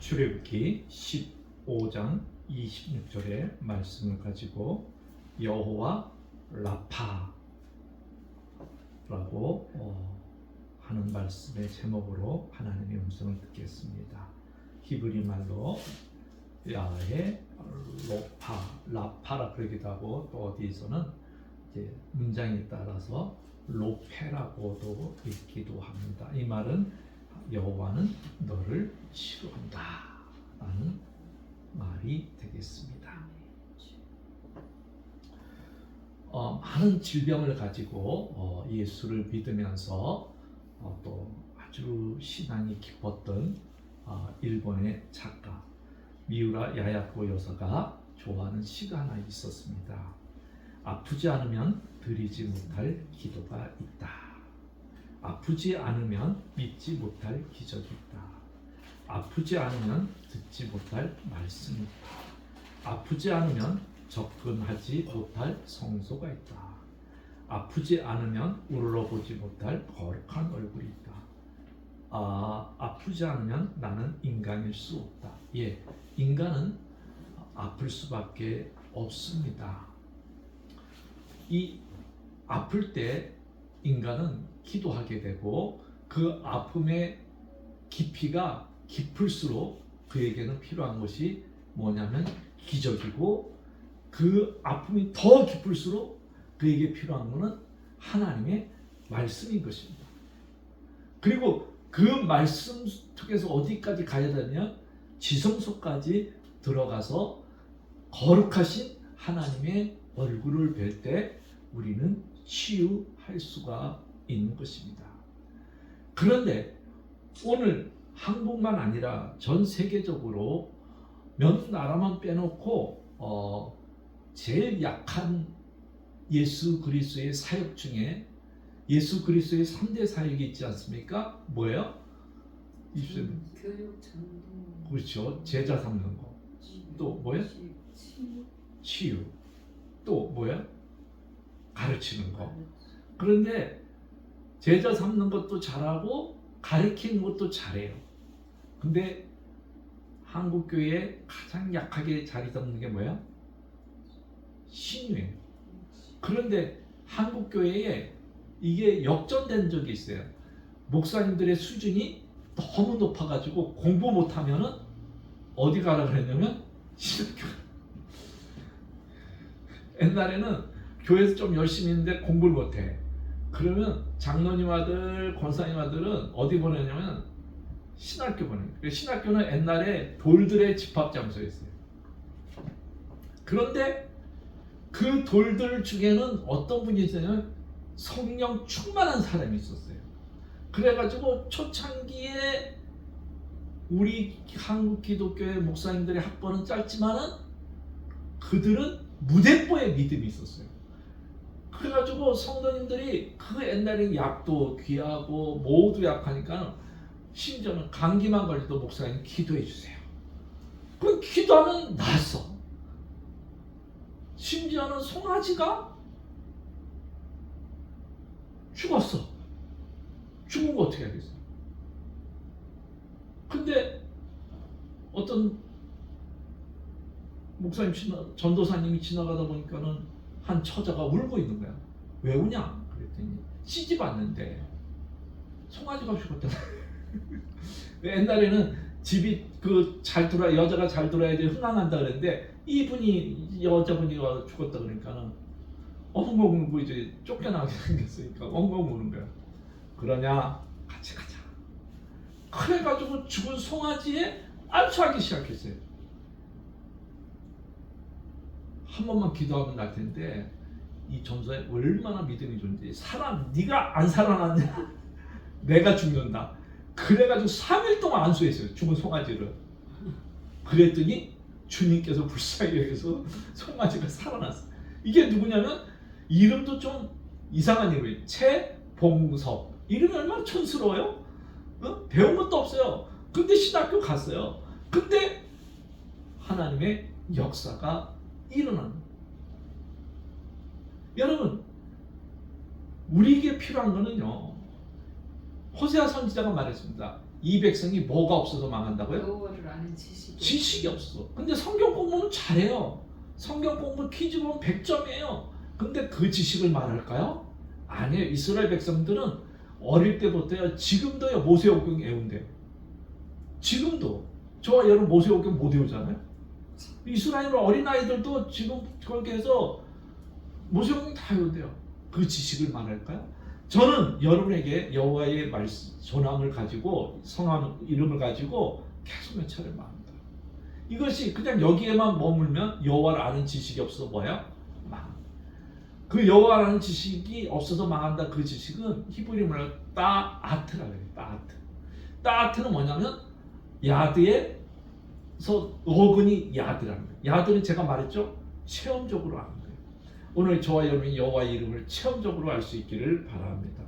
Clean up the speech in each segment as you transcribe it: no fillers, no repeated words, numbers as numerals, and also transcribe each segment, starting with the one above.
출애굽기 15장 26절의 말씀을 가지고 여호와 라파라고 하는 말씀의 제목으로 하나님의 음성을 듣겠습니다. 히브리 말로 야훼 라파라 그러기도 하고, 또 어디에서는 이제 문장에 따라서 로페라고도 읽기도 합니다. 이 말은 여호와는 너를 치료한다 라는 말이 되겠습니다. 많은 질병을 가지고 예수를 믿으면서 또 아주 신앙이 깊었던 일본의 작가 미우라 야야코 여사가 좋아하는 시가 하나 있었습니다. 아프지 않으면 드리지 못할 기도가 있다. 아프지 않으면 믿지 못할 기적이 있다. 아프지 않으면 듣지 못할 말씀이 있다. 아프지 않으면 접근하지 못할 성소가 있다. 아프지 않으면 우러러보지 못할 거룩한 얼굴이 있다. 아프지 않으면 나는 인간일 수 없다. 예, 인간은 아플 수밖에 없습니다. 이 아플 때 인간은 기도하게 되고, 그 아픔의 깊이가 깊을수록 그에게는 필요한 것이 뭐냐면 기적이고, 그 아픔이 더 깊을수록 그에게 필요한 것은 하나님의 말씀인 것입니다. 그리고 그 말씀 통해서 어디까지 가야 되냐면 지성소까지 들어가서 거룩하신 하나님의 얼굴을 뵐 때 우리는 치유할 수가 있는 것입니다. 그런데 오늘 한국만 아니라 전 세계적으로 몇 나라만 빼놓고 제일 약한 예수 그리스도의 사역 중에 예수 그리스도의 3대 사역이 있지 않습니까? 뭐예요? 교육 전도. 그렇죠. 제자 삼는 거. 또 뭐예요? 치유. 또 뭐예요? 가르치는 거. 그런데 제자 삼는 것도 잘하고 가르치는 것도 잘해요. 근데 한국 교회에 가장 약하게 자리 잡는 게 뭐예요? 신유예요. 그런데 한국 교회에 이게 역전된 적이 있어요. 목사님들의 수준이 너무 높아가지고 공부 못하면은 어디 가라 그랬냐면 신학교. 옛날에는 교회에서 좀 열심히 했는데 공부를 못해. 그러면 장로님 아들, 권사님 아들은 어디 보내냐면 신학교 보내요. 신학교는 옛날에 돌들의 집합 장소였어요. 그런데 그 돌들 중에는 어떤 분이 있었냐면 성령 충만한 사람이 있었어요. 그래가지고 초창기에 우리 한국 기독교의 목사님들의 학번은 짧지만은 그들은 무대뽀의 믿음이 있었어요. 그래가지고 성도님들이 그 옛날에 약도 귀하고 모두 약하니까 심지어는 감기만 걸려도 목사님 기도해 주세요. 그 기도하면 나았어. 심지어는 송아지가 죽었어. 죽은 거 어떻게 하겠어요? 근데 어떤 목사님 전도사님이 지나가다 보니까는 한 처자가 울고 있는 거야. 왜 우냐? 그랬더니 시집 왔는데 송아지가 죽었다. 옛날에는 집이 잘 돌아 여자가 잘 돌아야지 흥황한다 그랬는데 이분이 여자분이 죽었다 그러니까는 엉엉 울고 이제 쫓겨나게 생겼으니까 엉엉 우는 거야. 그러냐? 같이 가자. 그래가지고 죽은 송아지에 안수하기 시작했어요. 한 번만 기도하면 날 텐데 이 전도사에 얼마나 믿음이 좋은지. 네가 안 살아났냐? 내가 죽는다. 그래가지고 3일 동안 안수했어요. 죽은 송아지를. 그랬더니 주님께서 불쌍히 여기서 송아지가 살아났어. 이게 누구냐면 이름도 좀 이상한 이름이에요. 최봉섭. 이름이 얼마나 촌스러워요? 배운 것도 없어요. 근데 신학교 갔어요. 근데 하나님의 역사가 일어나는 거예요. 여러분, 우리에게 필요한 거는요, 호세아 선지자가 말했습니다. 이 백성이 뭐가 없어서 망한다고요? 여호와를 아는 지식이 지식이 없어. 근데 성경 공부는 잘해요. 성경 공부 퀴즈 보면 100점이에요. 근데 그 지식을 말할까요? 아니에요. 이스라엘 백성들은 어릴 때부터요. 지금도요. 모세오경 외운대요. 지금도 저와 여러분 모세오경 못 외우잖아요. 이스라엘 어린아이들도 지금 거기에서 모세오경 다 외운대요. 그 지식을 말할까요? 저는 여러분에게 여호와의 말씀, 전함을 가지고 성함 이름을 가지고 계속 몇 차례 말합니다. 이것이 그냥 여기에만 머물면 여호와를 아는 지식이 없어서 뭐야? 망. 그 여호와를 아는 지식이 없어서 망한다. 그 지식은 히브리 말로 따아트라고 해요. 따아트. 따아트는 뭐냐면 야드에서 어근이 야드라는 거예요. 야드는 제가 말했죠. 체험적으로 아는 거예요. 오늘 저와 여러분이 여호와의 이름을 체험적으로 알 수 있기를 바랍니다.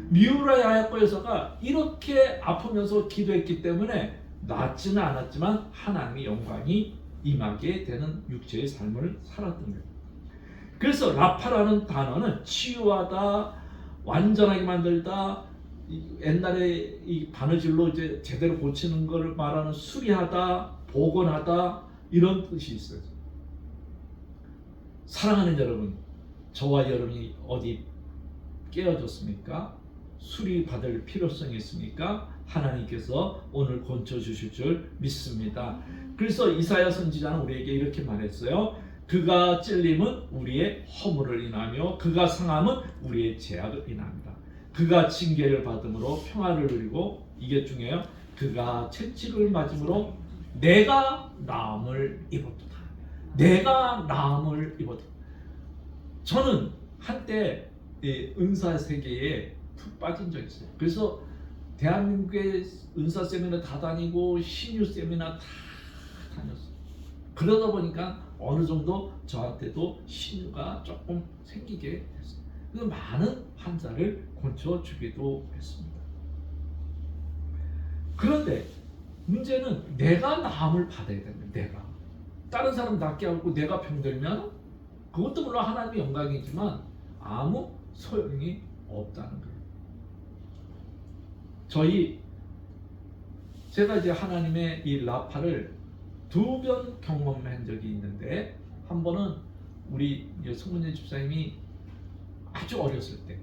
미우라 야야코 여사가 이렇게 아프면서 기도했기 때문에 낫지는 않았지만 하나님의 영광이 임하게 되는 육체의 삶을 살았던 거예요. 그래서 라파라는 단어는 치유하다, 완전하게 만들다, 옛날에 이 바느질로 이제 제대로 고치는 걸 말하는 수리하다, 복원하다 이런 뜻이 있어요. 사랑하는 여러분, 저와 여러분이 어디 깨어졌습니까? 수리받을 필요성이 있습니까? 하나님께서 오늘 고쳐주실 줄 믿습니다. 그래서 이사야 선지자는 우리에게 이렇게 말했어요. 그가 찔림은 우리의 허물을 인하며 그가 상함은 우리의 죄악을 인합니다. 그가 징계를 받음으로 평화를 누리고 이게 중요해요. 그가 채찍을 맞음으로 내가 나음을 입었도다. 내가 나음을 입었다. 저는 한때 은사 세계에 푹 빠진 적이 있어요. 그래서 대한민국의 은사 세미나 다 다니고 신유 세미나 다 다녔어요. 그러다 보니까 어느 정도 저한테도 신유가 조금 생기게 됐어요. 그래서 많은 환자를 고쳐주기도 했습니다. 그런데 문제는 내가 나음을 받아야 됩니다. 내가 다른 사람 낫게 하고 내가 병들면 그것도 물론 하나님의 영광이지만 아무 소용이 없다는 거예요. 제가 이제 하나님의 이 라파를 2번 경험한 적이 있는데 한 번은 우리 송문재 집사님이 아주 어렸을 때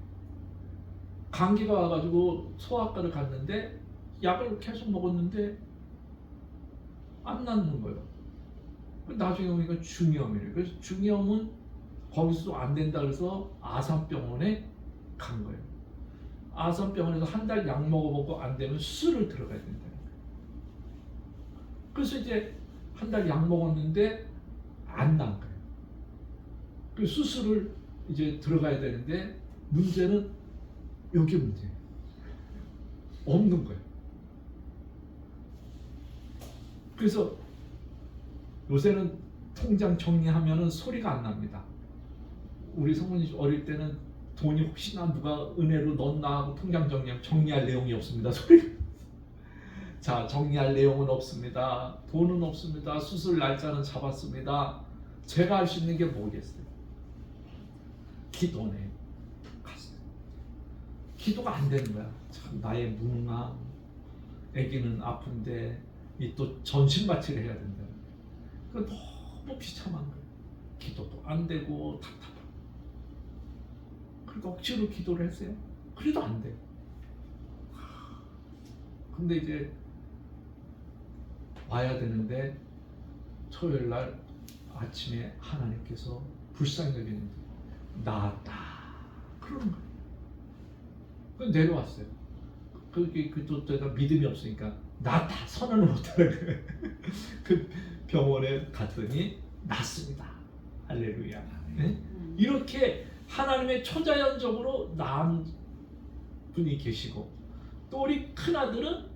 감기가 와가지고 소아과를 갔는데 약을 계속 먹었는데 안 낫는 거예요. 나중에 보니까 중이염이래요. 그래서 중이염은 거기서도 안 된다 그래서 아산병원에 간 거예요. 아산병원에서 한 달 약 먹어보고 안 되면 수술을 들어가야 된다는 거예요. 그래서 이제 한 달 약 먹었는데 안 난 거예요. 그 수술을 이제 들어가야 되는데 문제는 여기 문제예요. 없는 거예요. 그래서 요새는 통장 정리하면은 소리가 안 납니다. 우리 성모님 어릴 때는 돈이 혹시나 누가 은혜로 넣었나 하고 통장 정리할 내용이 없습니다. 소리가. 자, 정리할 내용은 없습니다. 돈은 없습니다. 수술 날짜는 잡았습니다. 제가 할 수 있는 게 뭐겠어요? 기도네. 갔어요. 기도가 안 되는 거야. 참 나의 무능함. 아기는 아픈데 이 또 전신마취를 해야 된다. 그 너무 비참한 거예요. 기도도 안 되고 답답하고. 그러니까 억지로 기도를 했어요. 그래도 안 돼. 근데 이제 와야 되는데 토요일 날 아침에 하나님께서 불쌍히 여기는데 나았다 그러는 거예요. 그래서 내려왔어요. 또 내가 믿음이 없으니까 나다 선언을 못하는 거예요. 그 병원에 갔더니 낫습니다. 할렐루야. 네? 이렇게 하나님의 초자연적으로 나은 분이 계시고 또 우리 큰아들은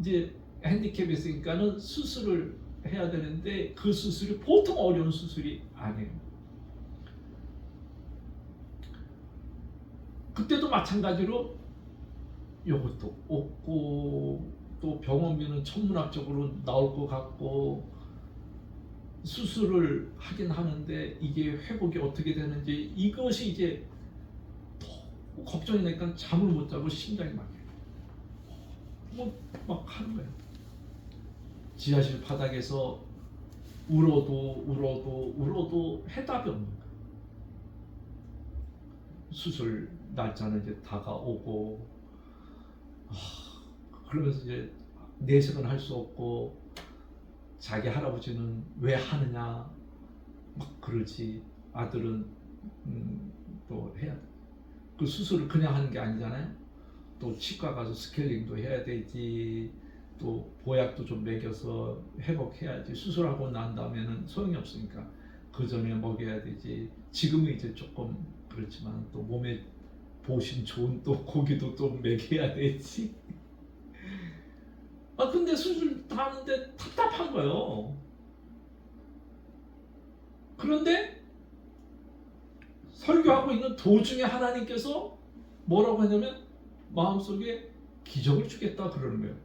이제 핸디캡이 있으니까는 수술을 해야 되는데 그 수술이 보통 어려운 수술이 아니에요. 그때도 마찬가지로 이것도 없고 또 병원비는 천문학적으로 나올 것 같고 수술을 하긴 하는데 이게 회복이 어떻게 되는지 이것이 이제 너무 걱정이 되니까 잠을 못 자고 심장이 막혀요. 막 하는 거예요. 지하실 바닥에서 울어도 해답이 없는 거예요. 수술 날짜는 이제 다가오고, 그러면서 이제 내색은 할 수 없고, 자기 할아버지는 왜 하느냐 막 그러지. 아들은 또 해야 돼. 그 수술을 그냥 하는 게 아니잖아요. 또 치과 가서 스케일링도 해야 되지. 또 보약도 좀 먹여서 회복해야지. 수술하고 난 다음에는 소용이 없으니까 그 전에 먹여야 되지. 지금은 이제 조금 그렇지만 또 몸에 보신 좋은 또 고기도 또 먹여야 되지. 근데 수술 다 하는데 답답한 거예요. 그런데 설교하고 있는 도중에 하나님께서 뭐라고 하냐면 마음속에 기적을 주겠다 그러는 거예요.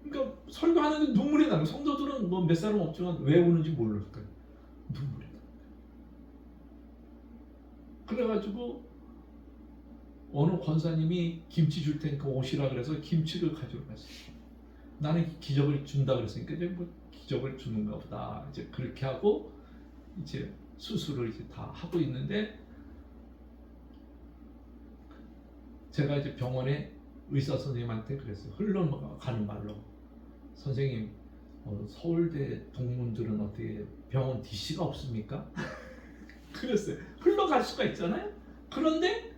그러니까 설교하는데 눈물이 나요. 성도들은 뭐 몇 사람 없지만 왜 우는지 모를 거예요. 눈물이 나. 그래가지고 어느 권사님이 김치 줄 테니까 오시라 그래서 김치를 가지러 갔어요. 나는 기적을 준다 그랬으니까 이제 뭐 기적을 주는가 보다. 이제 그렇게 하고 이제 수술을 이제 다 하고 있는데, 제가 이제 병원에 의사 선생님한테 그랬어요. 흘러가는 말로, 선생님, 서울대 동문들은 어떻게 병원 DC가 없습니까? 그랬어요. 흘러갈 수가 있잖아요. 그런데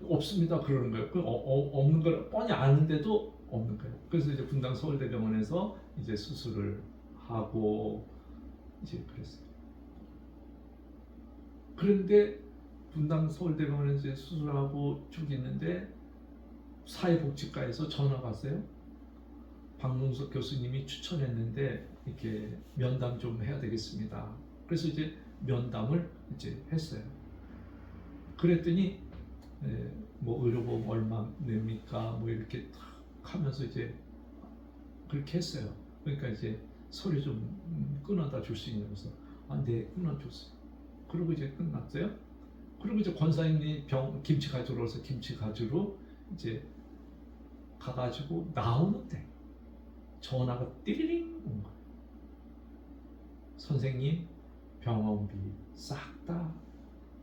없습니다 그러는 거예요. 없는 걸 뻔히 아는데도 없는 거예요. 그래서 이제 분당 서울대병원에서 이제 수술을 하고 이제 그랬어요. 그런데 분당 서울대병원에서 이제 수술하고 쭉 있는데 사회복지과에서 전화가 왔어요. 박문석 교수님이 추천했는데 이렇게 면담 좀 해야 되겠습니다. 그래서 이제 면담을 이제 했어요. 그랬더니 뭐 의료보험 얼마 냅니까? 뭐 이렇게 탁 하면서 이제 그렇게 했어요. 그러니까 이제 서류 좀 끊어다 줄 수 있냐면서 네 끊어줬어요. 그리고 이제 끝났어요. 그리고 이제 권사님이 김치 가지러 와서 김치 가지러 이제 가가지고 나오는데 전화가 띠리링 온 거예요. 선생님, 병원비 싹 다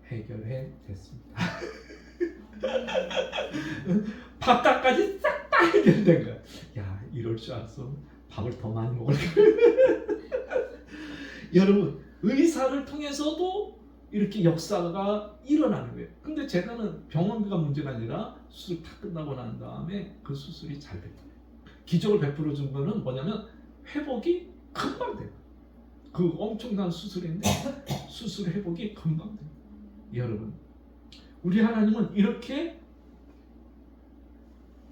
해결해 됐습니다. 밥값까지 싹 다 해결된 거야. 야, 이럴 줄 알았어. 밥을 더 많이 먹을 거야. 여러분, 의사를 통해서도 이렇게 역사가 일어나는 거예요. 근데 제가는 병원비가 문제가 아니라 수술 다 끝나고 난 다음에 그 수술이 잘 됐어요. 기적을 베풀어 준 거는 뭐냐면 회복이 금방 돼요. 그 엄청난 수술인데 수술 회복이 금방 돼요. 여러분, 우리 하나님은 이렇게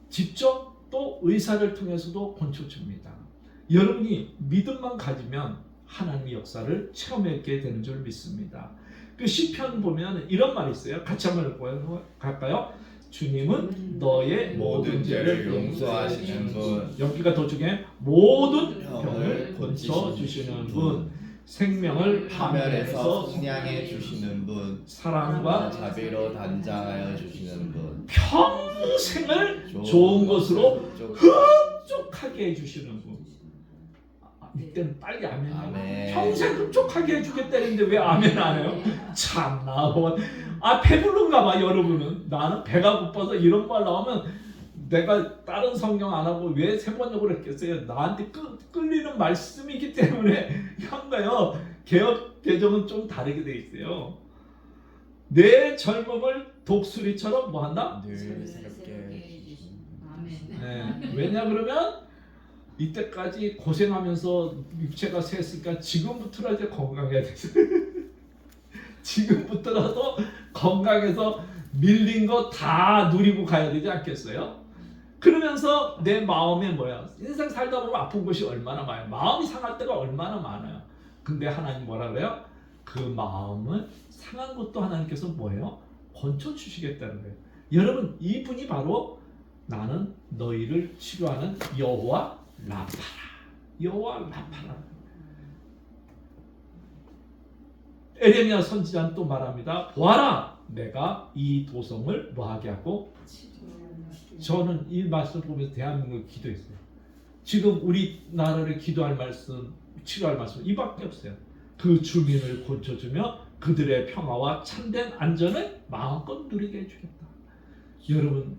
직접 또 의사를 통해서도 고쳐줍니다. 여러분이 믿음만 가지면 하나님의 역사를 체험하게 되는 줄 믿습니다. 그 시편 보면 이런 말이 있어요. 같이 한번 읽어볼까요? 주님은 너의 모든 죄를 용서하시는 분. 여기가 더 중요해. 모든 병을 고쳐주시는 분. 생명을 파멸해서 승량해 주시는 분, 사랑과 자비로 단장하여 주시는 분, 평생을 좋은 것으로 흡족하게 해주시는 분. 이때는 빨리 아멘. 아멘. 평생 흡족하게 해주겠다는데 왜 아멘 안 해요? 참나. 배부른가 봐. 여러분은. 나는 배가 고파서 이런 말 나오면 내가 다른 성경 안 하고 왜 세 번역을 했겠어요? 나한테 끌리는 말씀이기 때문에 한 거예요. 개혁 개정은 좀 다르게 돼 있어요. 내 젊음을 독수리처럼 뭐 한다? 늘 새롭게 해주시는 아멘. 네. 왜냐 그러면 이때까지 고생하면서 육체가 쇠했으니까 지금부터라도 이제 건강해야 돼. 지금부터라도 건강해서 밀린 거 다 누리고 가야 되지 않겠어요? 그러면서 내 마음에 뭐야? 인생 살다 보면 아픈 것이 얼마나 많아요. 마음이 상할 때가 얼마나 많아요. 근데 하나님 뭐라 그래요? 그 마음은 상한 것도 하나님께서 뭐예요? 고쳐주시겠다는 거예요. 여러분, 이분이 바로 나는 너희를 치료하는 여호와 라파라. 여호와 라파라. 에레미야 선지자는 또 말합니다. 보아라, 내가 이 도성을 뭐하게 하고 저는 이 말씀 보면서 대한민국을 기도했어요. 지금 우리나라를 기도할 말씀, 치료할 말씀 이밖에 없어요. 그 주민을 고쳐주며 그들의 평화와 참된 안전을 마음껏 누리게 해주겠다. 여러분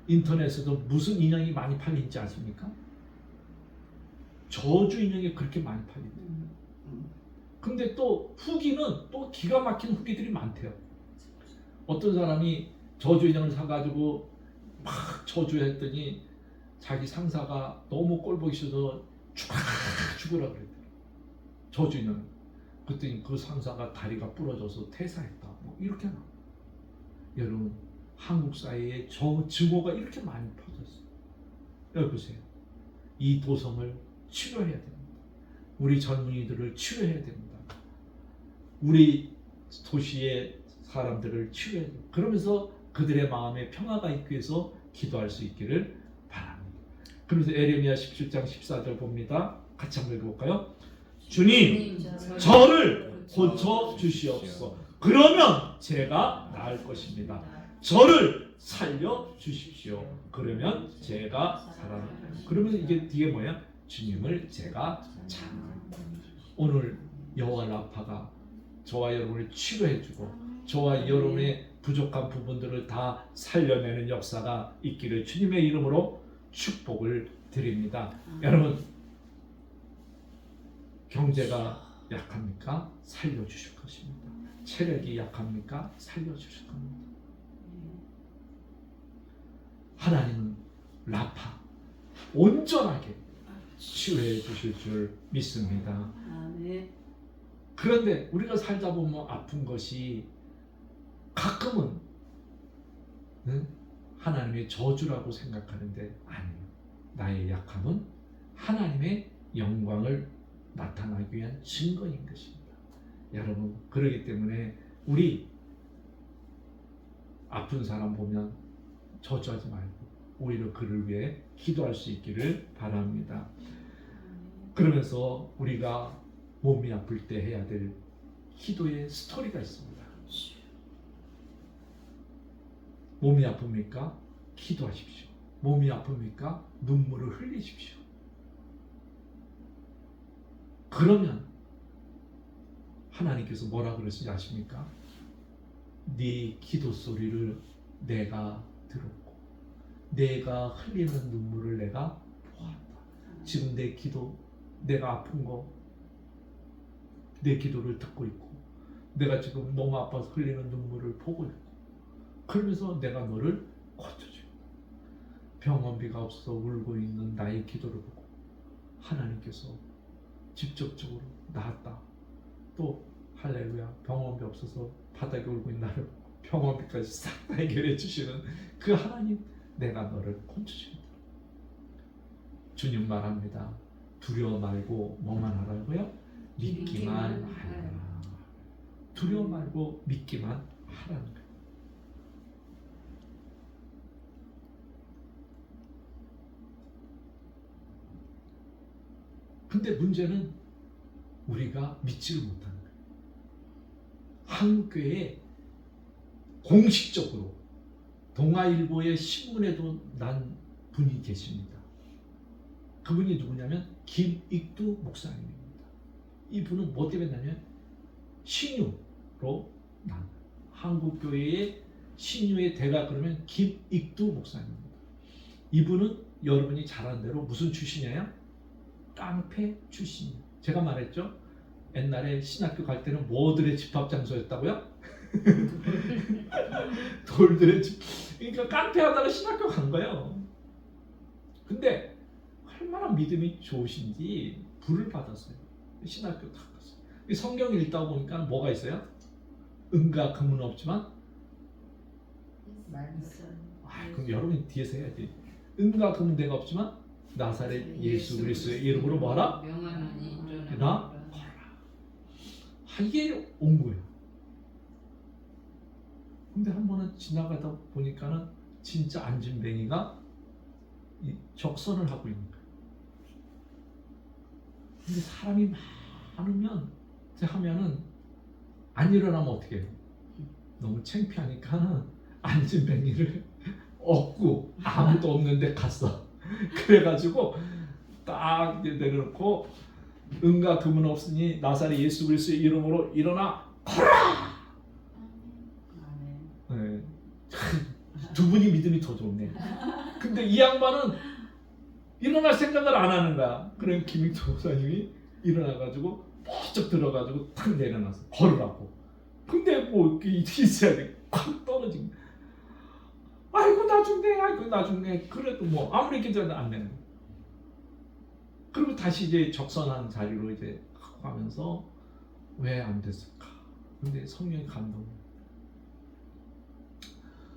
인터넷에도 무슨 인형이 많이 팔리는지 아십니까? 저주 인형이 그렇게 많이 팔립니다. 근데 또 후기는 또 기가 막힌 후기들이 많대요. 어떤 사람이 저주 인형을 사가지고 막 저주했더니 자기 상사가 너무 꼴보기 싫어서 죽으라 그랬대요. 저주 인형. 그랬더니 그 상사가 다리가 부러져서 퇴사했다. 뭐 이렇게 나와. 여러분 한국 사회에 증오가 이렇게 많이 퍼졌어요. 여기 보세요. 이 도성을 치료해야 됩니다. 우리 젊은이들을 치료해야 됩니다. 우리 도시의 사람들을 치료해야 됩니다. 그러면서 그들의 마음에 평화가 있기 위해서 기도할 수 있기를 바랍니다. 그러면서 에레미야 17장 14절 봅니다. 같이 한번 읽어볼까요? 주님, 저를 고쳐 주시옵소서. 그러면 제가 나을 것입니다. 저를 살려 주십시오. 그러면 제가 살아납니다. 그러면 이게 뒤에 뭐야? 주님을 제가 찬양합니다. 오늘 여호와 라파가 저와 여러분을 치료해주고 저와 여러분의 부족한 부분들을 다 살려내는 역사가 있기를 주님의 이름으로 축복을 드립니다. 여러분 경제가 약합니까? 살려주실 것입니다. 체력이 약합니까? 살려주실 겁니다. 하나님은 라파 온전하게 치유해 주실 줄 믿습니다. 그런데 우리가 살다 보면 아픈 것이 가끔은 하나님의 저주라고 생각하는데 아니에요. 나의 약함은 하나님의 영광을 나타나기 위한 증거인 것입니다. 여러분 그러기 때문에 우리 아픈 사람 보면 저주하지 말고 오히려 그를 위해 기도할 수 있기를 바랍니다. 그러면서 우리가 몸이 아플 때 해야 될 기도의 스토리가 있습니다. 몸이 아픕니까? 기도하십시오. 몸이 아픕니까? 눈물을 흘리십시오. 그러면 하나님께서 뭐라 그러시지 아십니까? 네 기도 소리를 내가 들었고 내가 흘리는 눈물을 내가 보았다. 지금 내 기도, 내가 아픈 거, 내 기도를 듣고 있고 내가 지금 너무 아파서 흘리는 눈물을 보고 있고 그러면서 내가 너를 고쳐줘. 병원비가 없어서 울고 있는 나의 기도를 보고 하나님께서 직접적으로 나았다. 또 할렐루야 병원비 없어서 바닥에 울고 있는 나를 병원비까지 싹 다 해결해 주시는 그 하나님, 내가 너를 고쳐주겠다. 주님 말합니다. 두려워 말고 뭐만 하라고요? 믿기만 하라. 두려워 말고 믿기만 하라는 거예요. 근데 문제는 우리가 믿지를 못하는 거예요. 한국교회에 공식적으로 동아일보의 신문에도 난 분이 계십니다. 그분이 누구냐면 김익두 목사님입니다. 이분은 뭐 때문에 나냐면 신유로 난 한국교회의 신유의 대가 그러면 김익두 목사님입니다. 이분은 여러분이 잘 아는 대로 무슨 출신이에요? 깡패 출신이에요. 제가 말했죠. 옛날에 신학교 갈 때는 뭐들의 집합 장소였다고요? 돌들의 집. 그러니까 깡패하다가 신학교 간 거예요. 근데 얼마나 믿음이 좋으신지 불을 받았어요. 신학교 다 갔어요. 성경 읽다 보니까 뭐가 있어요? 은과 금은 없지만 그럼 여러분이 뒤에서 해야지. 은과 금은 내가 없지만 나사렛 예수 그리스도의 이름으로 뭐하라? 나 이게 온 거예요. 근데 한 번은 지나가다 보니까는 진짜 안진뱅이가 적선을 하고 있는 거예요. 근데 사람이 많으면 하면은 안 일어나면 어떻게 해요? 너무 창피하니까 안진뱅이를 얻고 아무도 없는데 갔어. 그래가지고 딱 이제 내려놓고 은과 금은 없으니 나사렛 예수 그리스도의 이름으로 일어나 걸어라. 네. 두 분이 믿음이 더 좋네. 근데 이 양반은 일어날 생각을 안 하는 거야. 그럼 김익도 목사님이 일어나가지고 번쩍 들어가지고 탁 내려놨어. 걸으라고. 근데 뭐 있어야 돼. 콱 떨어진 거야. 아이고 나 죽네, 아이고 나 죽네. 그래도 뭐 아무리 기도해도 안 되는 거야. 그리고 다시 이제 적선한 자리로 이제 가면서 왜 안 됐을까? 근데 성령의 감동.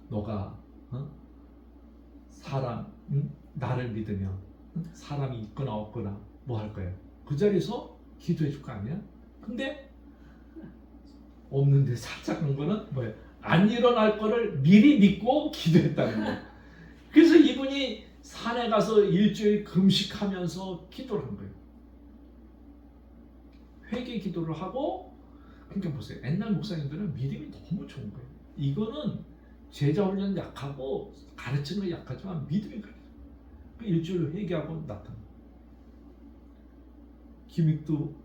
너가 사람 나를 믿으면 사람이 있거나 없거나 뭐 할 거예요? 그 자리에서 기도해 줄 거 아니야? 근데 없는데 살짝 그런 거는 뭐예요? 안 일어날 거를 미리 믿고 기도했다는 거예요. 그래서 이분이 산에 가서 일주일 금식하면서 기도를 한 거예요. 회개 기도를 하고. 그러니까 보세요. 옛날 목사님들은 믿음이 너무 좋은 거예요. 이거는 제자 훈련 약하고 가르치는 거 약하지만 믿음이 그래요. 그 일주일 회개하고 나타나. 김익두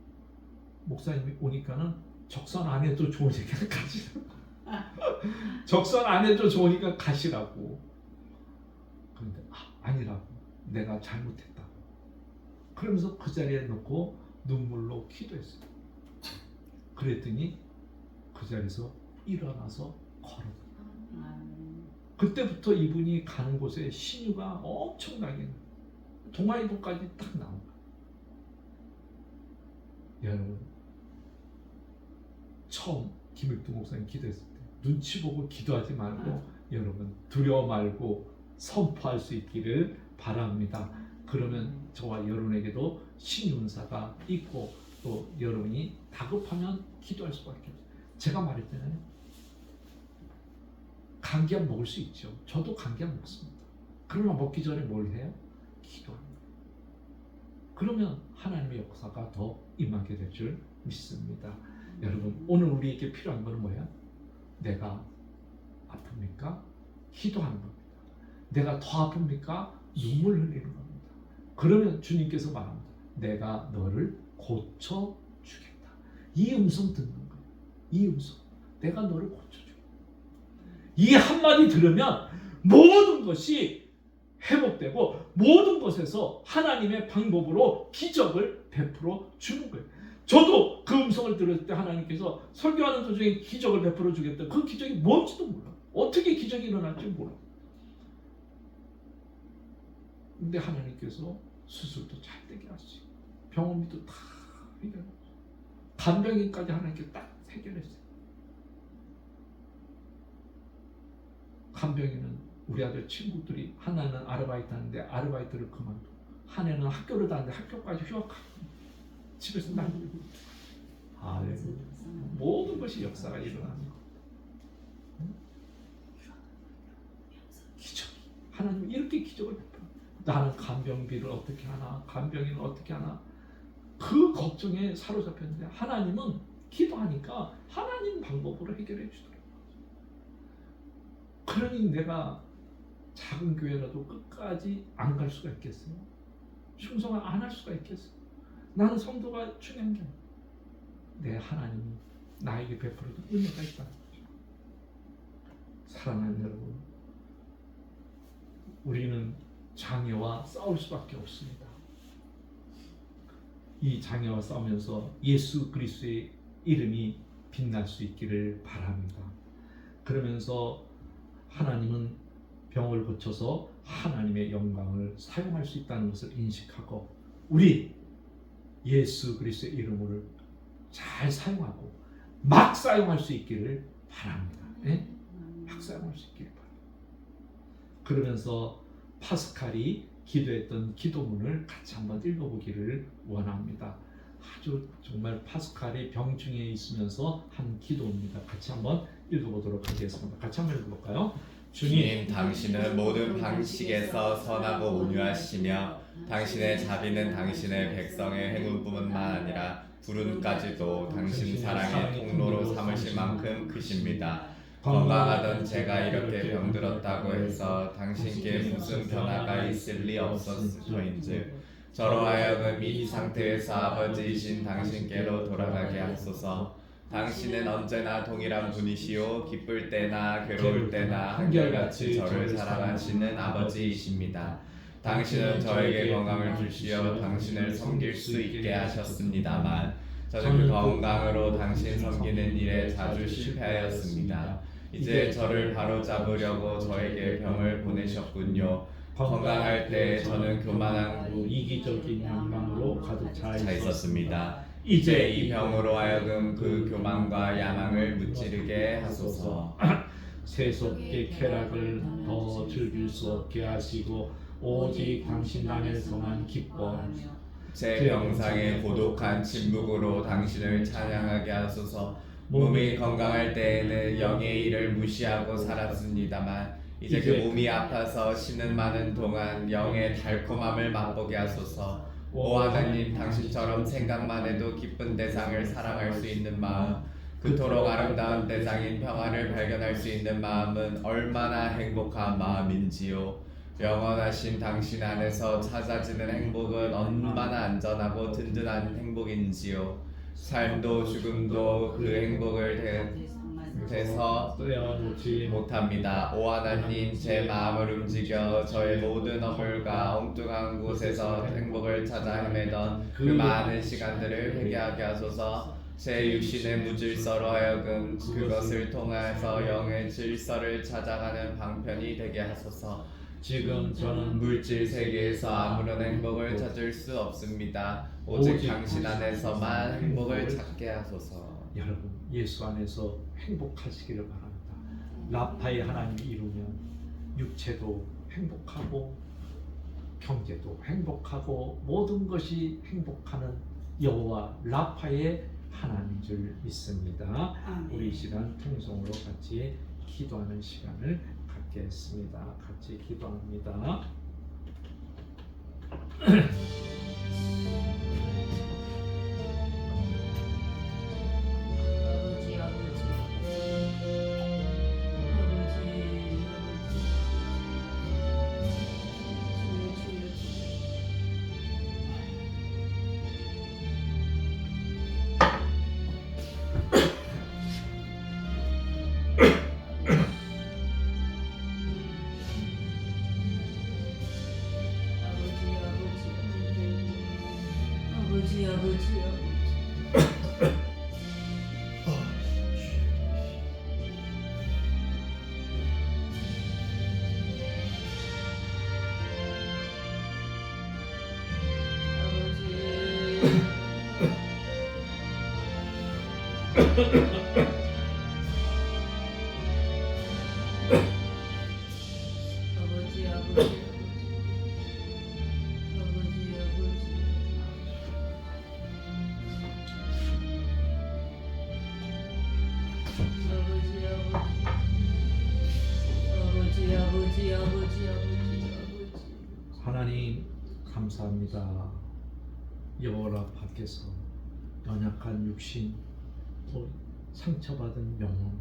목사님이 오니까는 적선 안 해도 좋으니까 가시라고. 적선 안 해도 좋으니까 가시라고. 그런데 아니라고. 내가 잘못했다고. 그러면서 그 자리에 놓고 눈물로 기도했어요. 그랬더니 그 자리에서 일어나서 걸어. 그때부터 이분이 가는 곳에 신유가 엄청나게 동아일보까지 딱 나온 거예요. 여러분, 처음 김익두 목사님 기도했을 때 눈치 보고 기도하지 말고 여러분 두려워 말고 선포할 수 있기를 바랍니다. 그러면 저와 여러분에게도 신윤사가 있고 또 여러분이 다급하면 기도할 수밖에 없어요. 제가 말했잖아요. 감기약 먹을 수 있죠. 저도 감기약 먹습니다. 그러나 먹기 전에 뭘 해요? 기도합니다. 그러면 하나님의 역사가 더 임하게 될 줄 믿습니다. 여러분, 오늘 우리에게 필요한 것은 뭐예요? 내가 아픕니까? 기도하는 겁니다. 내가 더 아픕니까? 눈물 흘리는 겁니다. 그러면 주님께서 말합니다. 내가 너를 고쳐주겠다. 이 음성 듣는 거예요. 이 음성. 내가 너를 고쳐주겠다. 이 한마디 들으면 모든 것이 회복되고 모든 것에서 하나님의 방법으로 기적을 베풀어 주는 거예요. 저도 그 음성을 들을 때 하나님께서 설교하는 도중에 기적을 베풀어 주겠다. 그 기적이 뭔지도 몰라. 어떻게 기적이 일어날지 몰라. 근데 하나님께서 수술도 잘 되게 하시고 병원비도 다 해결하시고 간병인까지 하나님께 딱 해결했어요. 간병인은 우리 아들 친구들이 하나는 아르바이트 하는데 아르바이트를 그만두고 한 애는 학교를 다니는데 학교까지 휴학하고 집에서 날리고 모든 것이 역사가 일어나는 거. 기적. 하나님 이렇게 기적을 베풀어. 나는 간병비를 어떻게 하나, 간병인을 어떻게 하나, 그 걱정에 사로잡혔는데 하나님은 기도하니까 하나님 방법으로 해결해 주더라고요. 그러니 내가 작은 교회라도 끝까지 안 갈 수가 있겠어요? 충성을 안 할 수가 있겠어요? 나는 성도가 중요한 게 아니에요. 내 하나님이 나에게 베풀어준 은혜가 있다는 거죠. 사랑하는 여러분, 우리는 장애와 싸울 수밖에 없습니다. 이 장애와 싸우면서 예수 그리스도의 이름이 빛날 수 있기를 바랍니다. 그러면서 하나님은 병을 고쳐서 하나님의 영광을 사용할 수 있다는 것을 인식하고 우리 예수 그리스도의 이름을 잘 사용하고 막 사용할 수 있기를 바랍니다. 네? 막 사용할 수 있기를 바랍니다. 그러면서 파스칼이 기도했던 기도문을 같이 한번 읽어보기를 원합니다. 아주 정말 파스칼이 병중에 있으면서 한 기도입니다. 같이 한번 읽어보도록 하겠습니다. 같이 한번 읽어볼까요? 주님, 당신은 모든 방식에서 선하고 온유하시며 당신의 자비는 당신의 백성의 행운뿐만 아니라 불운까지도 당신 사랑의 통로로 삼으실 만큼 크십니다. 건강하던 제가 이렇게 병들었다고 해서 당신께 무슨 변화가 있을 리 없었소인즉 저로 하여금 이 상태에서 아버지이신 당신께로 돌아가게 하소서. 당신은 언제나 동일한 분이시오 기쁠 때나 괴로울 때나 한결같이 저를 사랑하시는 아버지이십니다. 당신은 저에게 건강을 주시어 당신을 섬길 수 있게 하셨습니다만 저는 그 건강으로 당신 섬기는 일에 자주 실패하였습니다. 이제 저를 바로잡으려고 저에게 병을 보내셨군요. 건강할 때 저는 교만하고 이기적인 욕망으로 가득 차 있었습니다. 이제 이 병으로 하여금 그 교만과 야망을 무찌르게 하소서. 세속의 쾌락을 더 즐길 수 없게 하시고 오직 당신 안에서만 기뻐하며 제 병상의 고독한 침묵으로 당신을 찬양하게 하소서. 몸이 건강할 때에는 영의 일을 무시하고 살았습니다만 이제 그 몸이 아파서 쉬는 많은 동안 영의 달콤함을 맛보게 하소서. 오 하나님, 당신처럼 생각만 해도 기쁜 대상을 사랑할 수 있는 마음, 그토록 아름다운 대상인 평화를 발견할 수 있는 마음은 얼마나 행복한 마음인지요. 영원하신 당신 안에서 찾아지는 행복은 얼마나 안전하고 든든한 행복인지요. 삶도 죽음도 그 행복을 대서 떼어놓지 못합니다. 오 하나님, 제 마음을 움직여 저의 모든 허물과 엉뚱한 곳에서 행복을 찾아 헤매던 그 많은 시간들을 회개하게 하소서. 제 육신의 무질서로 하여금 그것을 통해서 영의 질서를 찾아가는 방편이 되게 하소서. 지금 저는 물질 세계에서 아무런 행복을 찾을 수 없습니다. 오직 당신 안에서만 행복을 찾게 하소서. 여러분 예수 안에서 행복하시기를 바랍니다. 라파의 하나님이 이루면 육체도 행복하고 경제도 행복하고 모든 것이 행복하는 여호와 라파의 하나님인 줄 믿습니다. 우리 이 시간 통성으로 같이 기도하는 시간을 갖겠습니다. 같이 기도합니다. 아버지. 하나님 감사합니다. 여호와 밖에서 연약한 육신, 또 상처받은 영혼,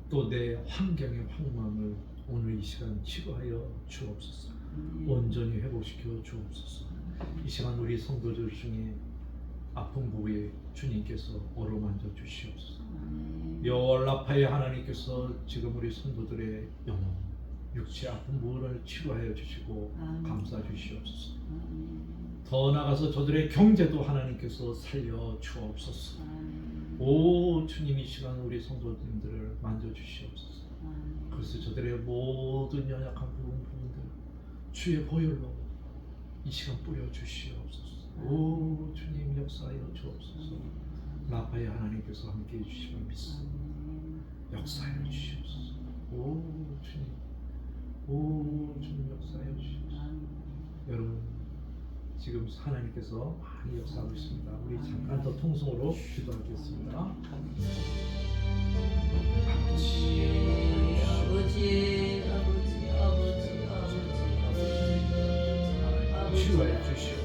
또 내 환경의 황망을 오늘 이 시간 치료하여 주옵소서. 온전히 회복시켜 주옵소서. 이 시간 우리 성도들 중에 아픈 부위에 주님께서 어루만져 주시옵소서. 여호와 라파의 하나님께서 지금 우리 성도들의 영혼, 육체 아픈 부분을 치료하여 주시고 감싸 주시옵소서. 더 나아가서 저들의 경제도 하나님께서 살려 주옵소서. 오 주님, 이 시간 우리 성도님들을 만져 주시옵소서. 그래서 저들의 모든 연약한 부분들 주의 보혈로 이 시간 뿌려 주시옵소서. 오 주님, 역사하여 주옵소서. 라파의 하나님께서 함께 해주심을 믿습니다. 역사하여 주시옵소서. 오 주님, 오 주님, 역사하여 주시옵소서. 여러분 지금 하나님께서 많이 역사하고 있습니다. 우리 잠깐 더 통성으로 기도하겠습니다. 아버지 치유하여 주시옵소서.